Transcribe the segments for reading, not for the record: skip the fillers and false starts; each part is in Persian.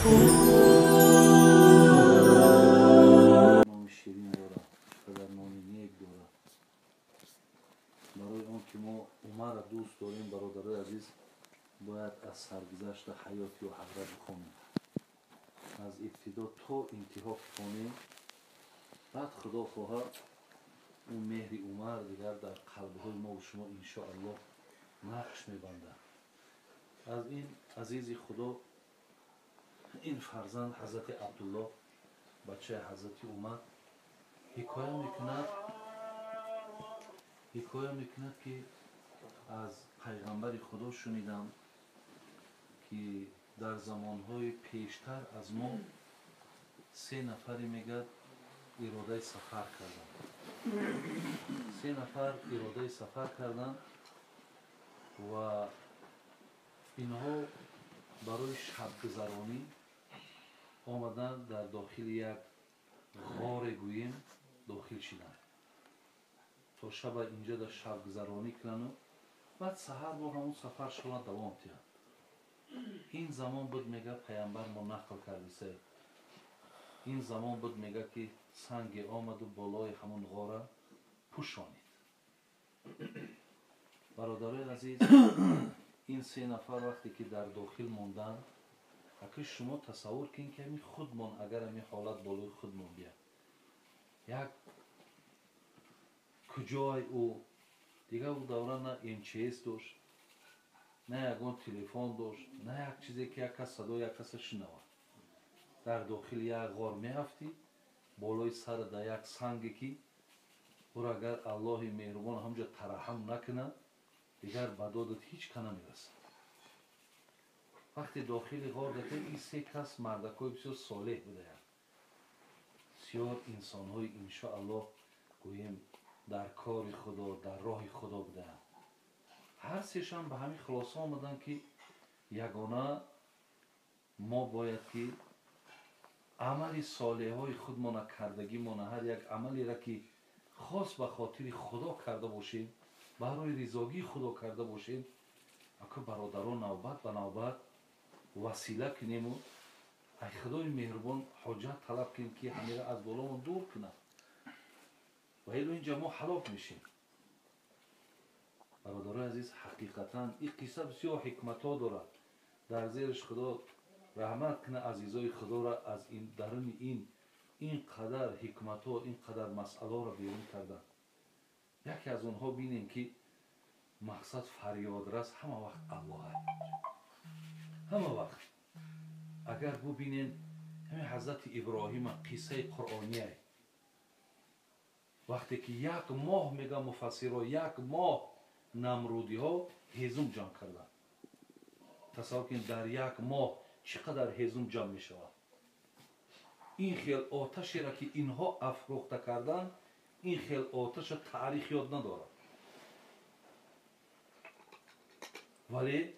نام شیرین داره، چقدر نام نیک داره. برای اون که ما عمر را دوست داریم برادرای عزیز، باید از سرگذشت حیاتی و حضرت بخونیم، از ابتدا تا انتها بخونیم. بعد خدا خواهد اون مهر عمر دیگر در قلب‌های ما و شما انشاءالله نقش می‌بنده. از این عزیز خدا، این فرزند حضرت عبدالله بچه حضرت عمر حکایه میکند که از پیغمبر خدا شنیدم که در زمانهای پیشتر از ما 3 نفری میگد اراده سفر کردن. 3 نفر اراده سفر کردن و اینها برای شب گذرانی آمدن در داخل یک غار گویم داخل شدن تا شب اینجا در شب گذرانی کنن. بعد سحر با همون سفر شما دوام تیند. این زمان بود میگه پیامبر ما نقل کرده، این زمان بود میگه که سنگ آمد و بالای همون غاره پوشانید. برادرای عزیز، این 3 نفر وقتی که در داخل موندن، اگه شما تصور کنید که همین خودمون اگر همین حالت بالای خودمون بیاد، یک کجای او دیگه او دوره نه MCS داشت، نه یکان تلفن داشت، نه یک چیزی که یک کس صدا یک کس شنود. در داخل یک غار می‌رفتی، بالای سر در یک سنگی که او را اگر الله مهربان همجا ترحم نکنه دیگر به دادت هیچ کنه میرسد. وقتی داخل غار دیدن این 3 کس مردکای بسیار صالح بوده، بسیار انسان‌های انشاءالله گوییم در کار خدا در راه خدا بوده. هر 3شان به همین خلاصه آمدن که یگانه ما باید که عمل صالح های خودمان کردگی من هر یک عملی را که خاص به خاطر خدا کرده باشیم، برای رضاگی خدا کرده باشیم، اگه برادران نوبت به نوبت وسیله کنیم و ای خدای مهربان حاجت طلب کنیم که همه را از بالامون دور کنه و اینجا ما هلاک میشیم. برادرای عزیز، حقیقتا این قصه بسیار حکمت ها دارد. در زیرش خدا رحمت کنه عزیزای خدا را از این درون این قدر حکمت ها، این قدر مسئله را بیرون کردن. یکی از اونها بینیم که مقصد فریاد رس همه وقت الله، همه وقت. اگر ببینین همین حضرت ابراهیم قصه قرآنیه، وقتی که 1 ماه میگه مفسرها 1 ماه نمرودی ها هیزم جمع کردن. تصور کنید در 1 ماه چقدر هیزم جمع می شود. این خیل آتشی را که اینها افروخته کردن، این خیل آتش تاریخ یاد نداره. ولی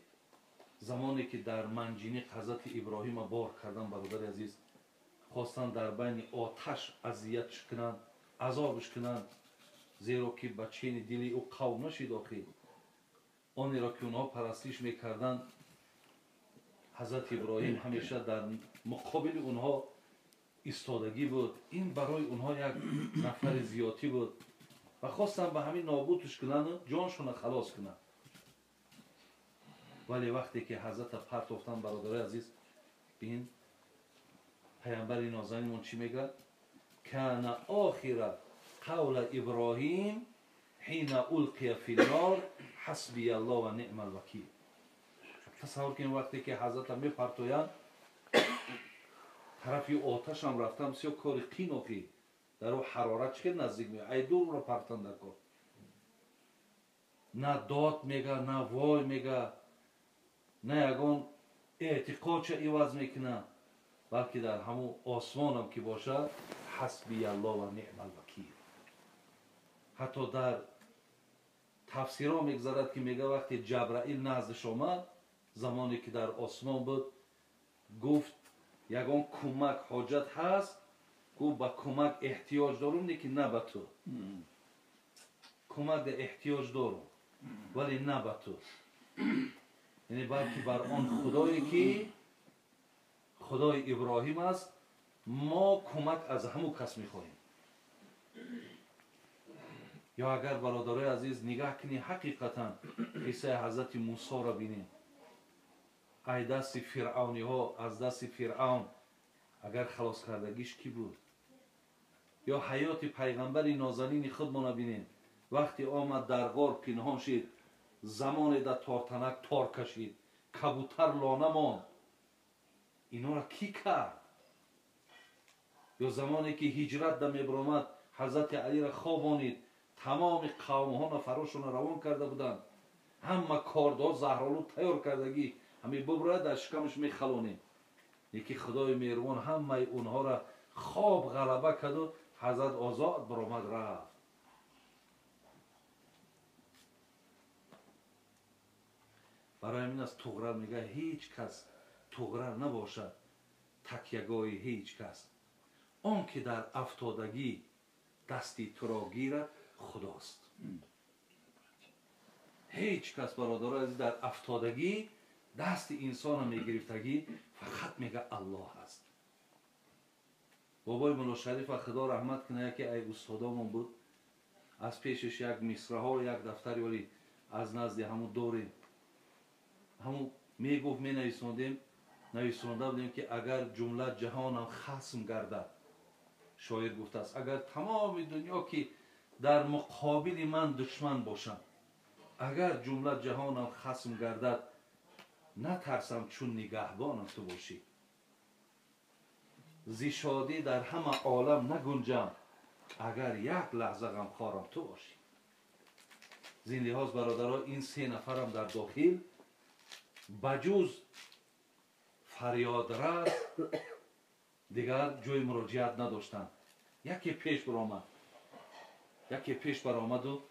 زمانی که در منجنیق حضرت ابراهیم بار کردن، برادر عزیز، خواستن در بین آتش اذیتش کنند، عذابش کنند، زیرا که بچه دلی او قوم نشید داخل. آنی را که اونها پرستش میکردن، حضرت ابراهیم همیشه در مقابل اونها ایستادگی بود. این برای اونها یک نفر زیادی بود و خواستن به همین نابودش کنن، جانشون خلاص کنن. ولی وقتی که حضرت پرت افتن، برادر عزیز، این پیامبر نازنینمون چی میگه؟ کان آخر قول ابراهیم حین القی فی النار حسبی الله و نعم الوکیل. تصور کنید وقتی که حضرت هم میپرتویند، طرفی آتش هم رفتن، بسیار کار قینوقی در او حرارت چه نزدیک میگه، ای دور رو پرتن در کار. نه داد میگه، نه وای میگه، نه یگان اعتقاد چه ایواز میکنه، بلکه در همون آسمان هم که باشه حسبی الله و نعم الوکیل. حتی در تفسیرها میگذارد که میگه وقتی جبرائیل نزدش آمد، زمانی که در آسمان بود، گفت یگان کمک حاجت هست، گفت با کمک احتیاج دارم، نه که نه به تو. کمک در احتیاج دارم ولی نه به تو، یعنی بلکه بر آن خدایی که خدای ابراهیم است، ما کمک از همون کس میخواهیم. یا اگر برادرای عزیز نگاه کنی حقیقتا قصه حضرت موسی را بینیم، ای دست فرعونی ها، از دست فرعون اگر خلاص کردگیش کی بود؟ یا حیات پیغمبر نازنین خودمان بینیم، وقتی آمد در غار پنهان شد، زمان در تارتنک تار کشید، کبوتر لانه ماند، اینا را کی کرد؟ یا زمانی که هجرت در میبرامد حضرت علی را خوابانید، تمام قوم ها نفراشون روان کرده بودند، همه کاردها زهرالو تیار کردگی همه ببرد در شکمش میخلانیم، یکی خدای مهربان همه اونها را خواب غلبه کرد و حضرت آزاد برآمد رفت. برای این از تغرر میگه هیچ کس تغرر نباشد تکیهگاه هیچ کس، آن که در افتادگی دستی تو را گیرد خداست. هیچ کس برادر عزیز در افتادگی دست انسان را میگرفتگی فقط میگه الله هست. بابای مولا شریف خدا رحمت کنه که ای استادامون بود، از پیشش یک مصرع ها و یک دفتری ولی از نزد همون دوریم، همون میگفت می نویسونده بودیم که اگر جمله جهانم خصم گردد، شاعر گفته است اگر تمام دنیا که در مقابل من دشمن باشم، اگر جمله جهانم خصم گردد، نترسم چون نگهبانم تو باشی. زی شادی در همه عالم نگنجم، اگر یک لحظه غمخوارم تو باشی. زین لحاظ برادرها این 3 نفرم در داخل بجوز فریاد رس دیگر جای مراجعت نداشتند. یکی پیش برآمد و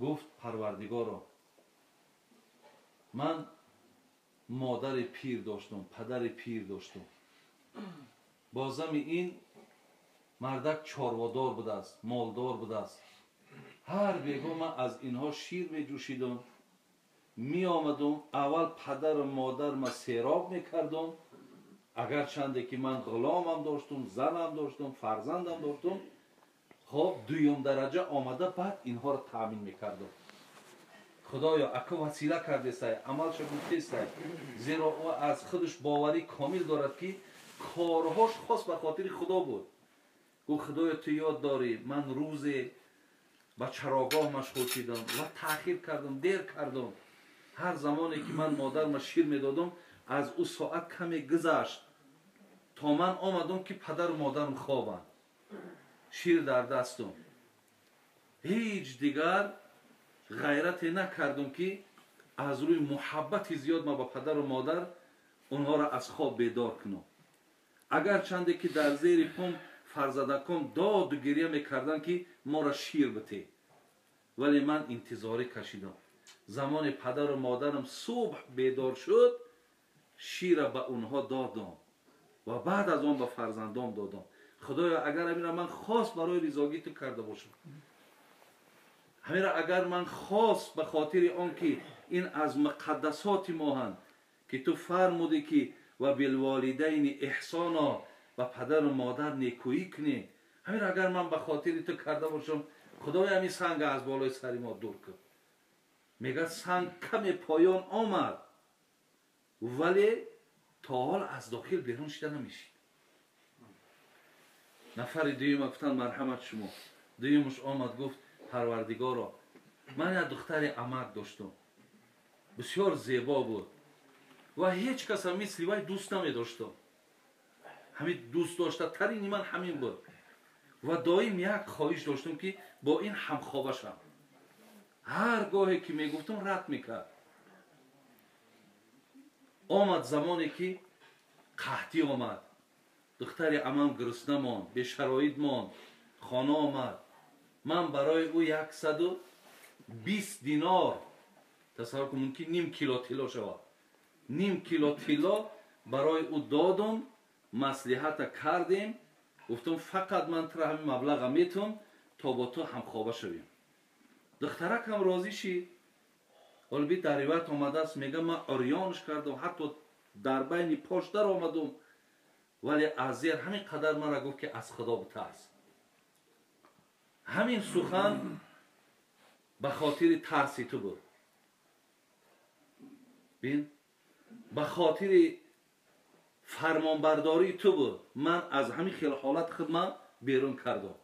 گفت پروردگارا، من مادر پیر داشتم، پدر پیر داشتم، بازم این مردک چاروادار بوده است، مالدار بوده است، هر بیگاه من از اینها شیر می جوشیدم، می آمدم اول پدر و مادر ما سیراب می کردم، اگر چنده که من غلامم داشتم، زنم داشتم، فرزندم داشتم، خب دویم درجه آمده بعد اینها رو تامین می کردم. خدایا اکا وسیله کرده است، عملش گفته است، زیرا او از خودش باوری کامل دارد که کارهاش خاص به خاطر خدا بود. گفت خدایا تو یاد داری من روزی به چراگاه مشغول شدم و تأخیر کردم، دیر کردم، هر زمانی که من مادرم شیر میدادم از او ساعت کمی گذشت تا من آمدم که پدر و مادرم خوابند، شیر در دستم، هیچ دیگر غیرت نکردم که از روی محبت زیاد ما با پدر و مادر اونها را از خواب بیدار کنم. اگر چنده که در زیر پام فرزندکم داد و گریه میکردن که ما را شیر بده، ولی من انتظاری کشیدم. زمان پدر و مادرم صبح بیدار شد، شیر را به اونها دادم و بعد از آن به فرزندام دادم. خدایا اگر همین را من خاص برای رضاگی تو کرده باشم، همین را اگر من خاص به خاطر آن که این از مقدسات ما هست که تو فرمودی که و بالوالدین احسانا و پدر و مادر نیکویی کنی، همین را اگر من به خاطر تو کرده باشم، خدایا همین سنگ از بالای سری ما دور کن. میگه سنگ کم پایان آمد ولی تا حال از داخل بیرون شده نمیشه. نفر دویم گفتن مرحمت شما. دویمش آمد گفت پروردگارا، من یک دختر عمک داشتم، بسیار زیبا بود و هیچ کس هم مثل وی دوست نمی داشتم. همین دوست داشته ترین من همین بود و دایم یک خواهش داشتم که با این همخوابه شم. هر گاهی که می گفتم رد میکرد. آمد زمانی که قحطی آمد، دختر عمم گرسنه ماند، به شرایط ماند، خانه آمد، من برای او 120 دینار، تصور کنم که نیم کیلو طلا شود، نیم کیلو طلا برای او دادم، مصلحت کردیم، گفتم فقط من تر همین مبلغ میتونم تا با تو همخوابه شویم. دخترک هم راضی شد. ولی در روایت آمده است میگه من عریانش کردم، حتی در بین پاش در آمدم ولی از زیر همین قدر مرا گفت که از خدا بترس. همین سخن به خاطر ترسی تو بود. بین به خاطر فرمانبرداری تو بود من از همین خیل حالت خدمت بیرون کردم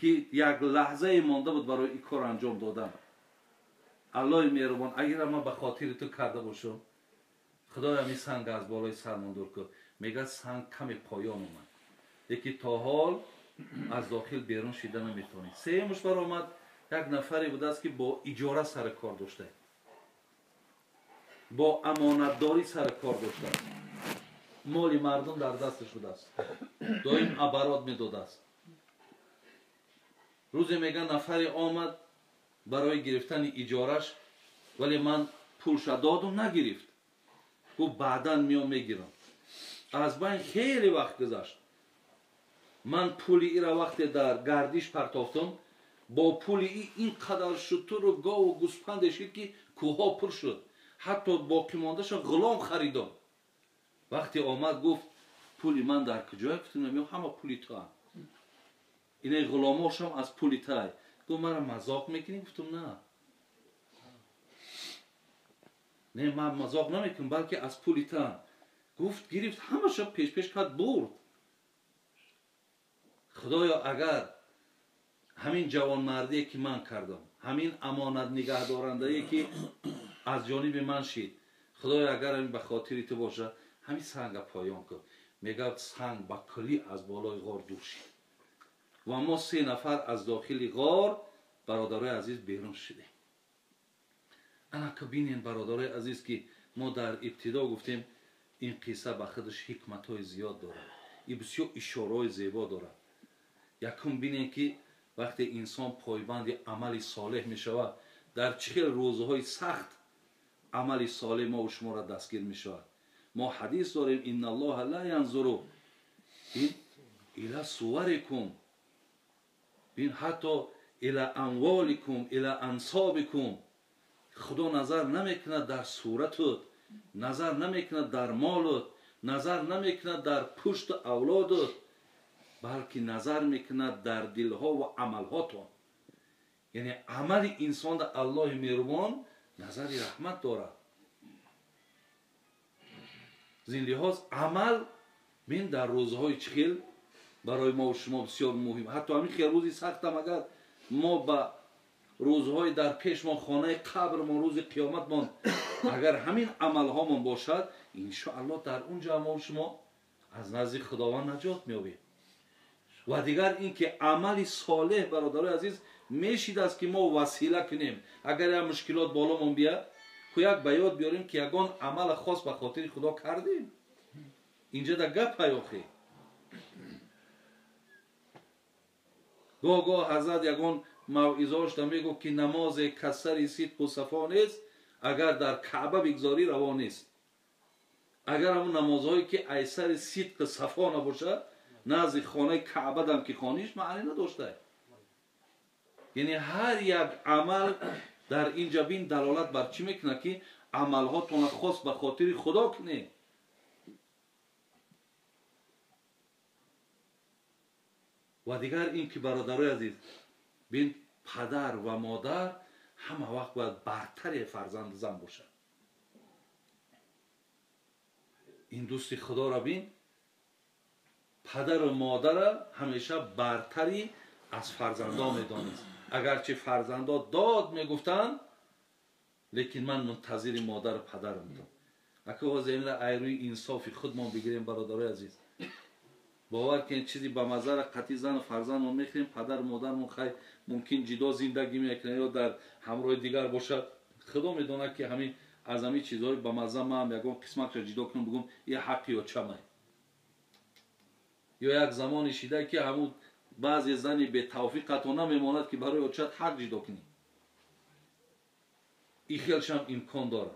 که یک لحظه مانده بود برای این کار انجام دادم. الله مهربان اگر من به خاطر تو کرده باشم، خدای همین سنگ از بالای سرمان دور کن. میگه سنگ کمی پایان اومد، یکی تا حال از داخل بیرون شیده نمیتونی. سومش بر آمد یک نفری بوده است که با اجاره سر کار داشته، با امانتداری سر کار داشته، مال مردم در دستش بوده است، دائم ابرات میداده است. روزی میگه نفری آمد برای گرفتن اجارش، ولی من پولش دادم نگرفت، گفت بعدا میام میگیرم. از بین خیلی وقت گذشت، من پولی ای را وقتی در گردش پرتافتم، با پولی اینقدر شتر و گاو و گوسپند شد که کوها پر شد، حتی باقی مانده شد غلام خریدم. وقتی آمد گفت پولی من در کجای؟ گفتم نمیام همه پولی تو هم، اینه غلاماش هم از پولی تای. گفت من مذاق میکنی؟ گفتم نه من مذاق نمیکنم بلکه از پولی تو هم. گفت گرفت همه شب پیش کرد برد. خدایا اگر همین جوان مردی که من کردم، همین امانت نگه دارنده که از جانب من شید، خدایا اگر همین به خاطر تو باشه، همین سنگ پایان کن. میگه سنگ با کلی از بالای غار دور شد و ما 3 نفر از داخل غار برادرای عزیز بیرون شدیم. انا که بینین برادرای عزیز که ما در ابتدا گفتیم این قصه به خودش حکمت‌های زیاد داره، این بسیار اشاره‌های زیبا داره. یکم بینین که وقتی انسان پایبند عمل صالح می شود، در چه روزهای سخت عمل صالح ما و شما را دستگیر می شود. ما حدیث داریم ان الله لا ینظر الى صورکم، بین حتی الى اموالکم الى انصابکم. خدا نظر نمیکند در صورتت، نظر نمیکند در مالت، نظر نمیکند در پشت اولادت، بلکه نظر میکند در دلها و عملهاتون. یعنی عمل انسان در الله مهربان نظر رحمت دارد. زین لحاظ عمل بین در روزهای چخیل برای ما و شما بسیار مهم. حتی همین خیلی روزی سخت هم اگر ما با روزهای در پیش ما، خانه قبر ما، روز قیامت ما، اگر همین عمل هامون باشد، انشاءالله در اونجا ما و شما از نزد خداوند نجات میابیم. و دیگر این که عمل صالح برادرای عزیز میشید است که ما وسیله کنیم اگر یا مشکلات بالامون بیاد، که یک بیاد بیاریم که یگان عمل خاص به خاطر خدا کردیم. اینجا در گپ پیاخی گاه حضرت یگان موعظه‌اش دا میگو که نماز کسری صدق و صفا نیست، اگر در کعبه بگذاری روا نیست. اگر همون نمازهایی که ایسر صدق صفا نباشد، نزد خانه کعبه دم که خانیش معنی نداشته. یعنی هر یک عمل در اینجا بین دلالت بر چی میکنه که عملهاتون خاص به خاطر خدا کنه. و دیگر این که برادرای عزیز بین پدر و مادر همه وقت باید برتر فرزند زن باشه. این دوستی خدا را بین پدر و مادر همیشه برتری از فرزندا میدانست. اگرچه فرزندا داد میگفتن، لیکن من منتظر مادر و پدر بودم. اگه واضحه ایروی انصافی خودمان بگیریم برادرای عزیز، باور کنید چیزی به مزار قطعی زن و فرزندمون میخریم، پدر و مادرمون خیلی ممکن جدا زندگی میکنه یا در همراه دیگر باشد. خدا میدونه که همین از همین چیزهای به مزه ما هم یکان قسمت را جدا کنم بگم یه حقی و چمه. یا یک زمانی شده که همون بعضی زنی به توفیق قطعا نمیماند که برای اوچت حق جدا کنی. این خیلش هم امکان داره.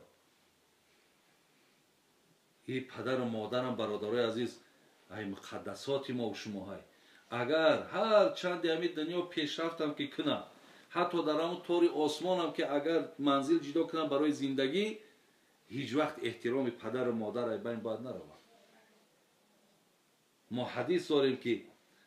این پدر و مادرم برادرای عزیز ای مقدساتی ما و شما های، اگر هر چند همین دنیا پیشرفتم که کنم، حتی در همون طور آسمانم که اگر منزل جدا کنم برای زندگی، هیچ وقت احترام پدر و مادر ای بین باید نروم. ما حدیث داریم که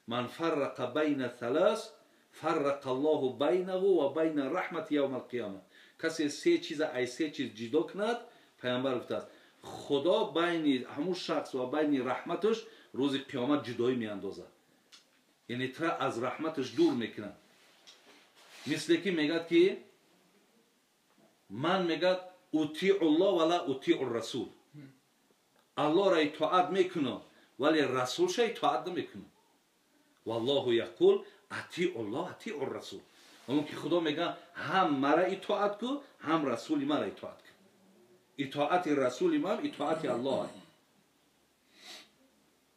من فرق بین ثلاث فرق الله بینه و بین رحمت یوم القیامه. کسی سه چیز ای سه چیز جدا کند، پیامبر گفته است خدا بین همون شخص و بین رحمتش روز قیامت جدایی میاندازه، یعنی تر از رحمتش دور میکنه. مثل که میگد که من میگد اطیع الله ولا اطیع الرسول، الله را اطاعت میکنم ولی رسولش اطاعت نمیکنم. والله یقول اطیع الله اطیع الرسول، اون که خدا میگه هم مرا اطاعت کن هم رسول مرا اطاعت کن. اطاعت رسول من اطاعت الله.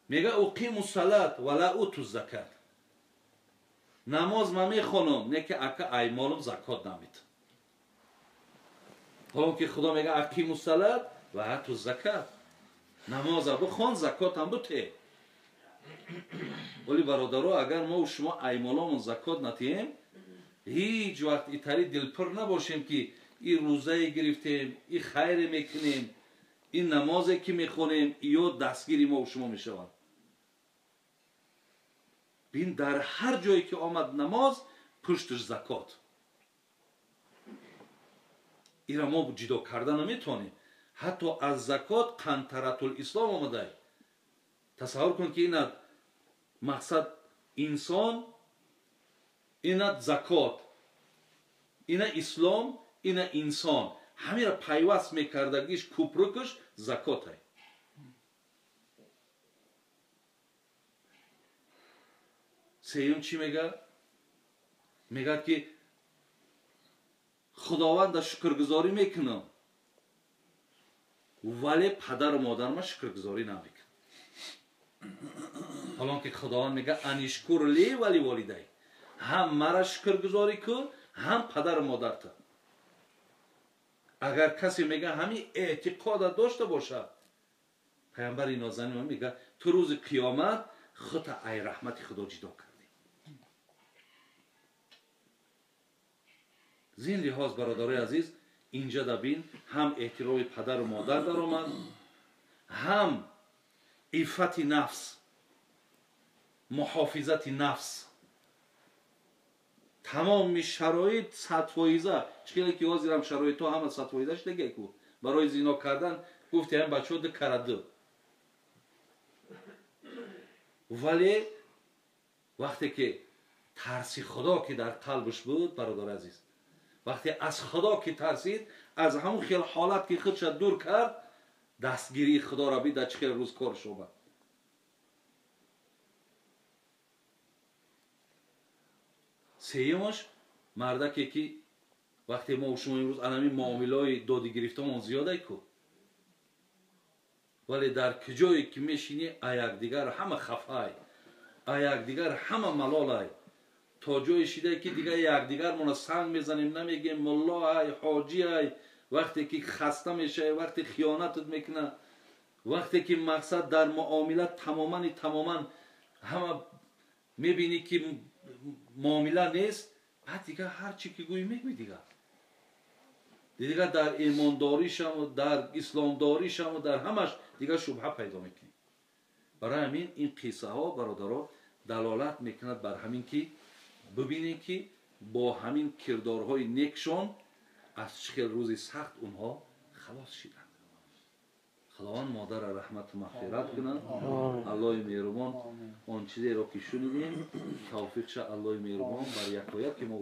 میگه اقیم الصلاه ولا اتو الزکات، نماز من میخونم نه که اکا ایمالم زکات نمیدم. حالا که خدا میگه اقیم الصلاه و اتو الزکات، نماز بخون زکات هم بده. ولی برادرها اگر ما و شما ایمالامون زکات ندیم، هیچ وقت ایتری دلپر نباشیم که این روزه گرفتیم، این خیر میکنیم، این نمازی که میخونیم یا دستگیری ما و شما میشوند. بین در هر جایی که آمد نماز پشتش زکات. این را ما جدا کردن نمیتونیم. حتی از زکات قنطرة الاسلام آمده. تصور کن که این مقصد انسان، این زکات، این اسلام، این انسان، همین را پیوست میکردگیش کوپرکش زکات های. سیون چی میگه؟ میگه که خداوند شکرگزاری میکنم ولی پدر و مادر ما شکرگزاری نمیکنم. حالا که خداوند میگه انشکر لی ولی والدی، هم مرا شکرگزاری کن هم پدر و مادر تا. اگر کسی میگه همین اعتقاد داشته باشه، پیامبر نازنین میگه تو روز قیامت خودت ای رحمت خدا جدا کردی. زین لحاظ برادرای عزیز اینجا دبین هم احترام پدر و مادر در آمد، هم عفت نفس، محافظت نفس، تمام شرایط ستوایزه. چیزی که وازیرم شرایط ها همه ستوایزش دیگه کو برای زنا کردن گفتی هم بچه ها ده کرده. ولی وقتی که ترسی خدا که در قلبش بود برادر عزیز، وقتی از خدا که ترسید، از همون خیال حالت که خودش دور کرد، دستگیری خدا را بید در چه روز کار شد. سیمش مردکی که وقتی ما و شما امروز انمی معاملای دادی گرفتمون زیاده کو، ولی در کجایی که میشینی یک دیگر همه خفای، یک دیگر همه ملالای، تا جای شده که دیگه یک دیگر مون سنگ میزنیم، نمیگیم ملا ای حاجی ای. وقتی که خسته میشه، وقتی خیانتت میکنه، وقتی که مقصد در معاملات تماما همه میبینی که معامله نیست، بعد دیگه هر چی که گویی میگوی دیگه در ایمانداریشم و در اسلامداریشم و در همش دیگه شبهه پیدا میکنی. برای همین این قصه ها برادرها دلالت میکند بر همین که ببینید که با همین کردارهای نیکشان از چه روزی سخت اونها خلاص شدند. خداوند مادر رحمت و مغفرت کنند. الله مهربان آن چیزی را که شنیدیم توفیق شه الله مهربان بر یکایک که ما